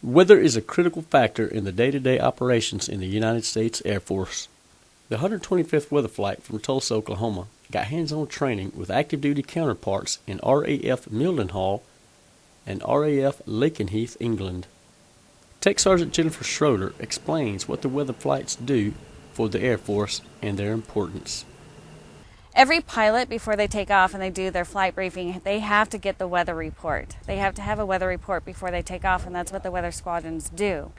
Weather is a critical factor in the day-to-day operations in the United States Air Force. The 125th Weather Flight from Tulsa, Oklahoma, got hands-on training with active-duty counterparts in RAF Mildenhall and RAF Lakenheath, England. Tech Sergeant Jennifer Schroeder explains what the weather flights do for the Air Force and their importance. Every pilot, before they take off and they do their flight briefing, they have to get the weather report. They have to have a weather report before they take off, and that's what the weather squadrons do,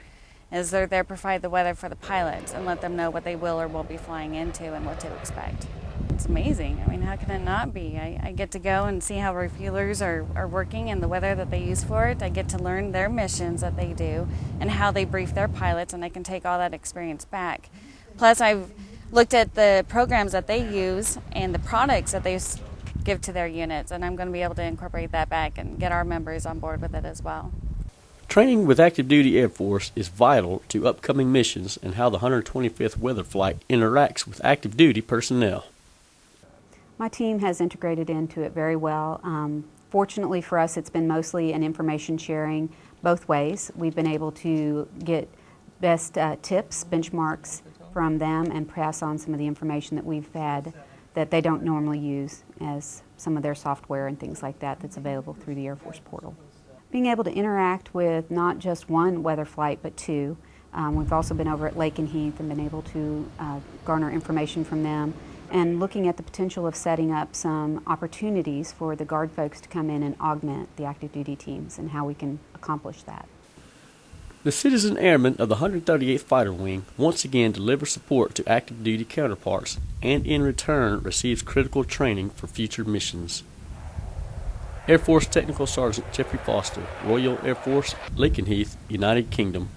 is they're there to provide the weather for the pilots and let them know what they will or won't be flying into and what to expect. It's amazing. I mean, how can it not be? I get to go and see how refuelers are working and the weather that they use for it. I get to learn their missions that they do and how they brief their pilots, and I can take all that experience back. Plus, I've looked at the programs that they use and the products that they give to their units, and I'm going to be able to incorporate that back and get our members on board with it as well. Training with active duty Air Force is vital to upcoming missions and how the 125th Weather Flight interacts with active duty personnel. My team has integrated into it very well. Fortunately for us, it's been mostly an information sharing both ways. We've been able to get best tips, benchmarks from them, and pass on some of the information that we've had that they don't normally use, as some of their software and things like that that's available through the Air Force portal. Being able to interact with not just one weather flight but two. We've also been over at Lakenheath and been able to garner information from them, and looking at the potential of setting up some opportunities for the Guard folks to come in and augment the active duty teams and how we can accomplish that. The Citizen Airmen of the 138th Fighter Wing once again deliver support to active duty counterparts and in return receives critical training for future missions. Air Force Technical Sergeant Jeffrey Foster, Royal Air Force, Lakenheath, United Kingdom.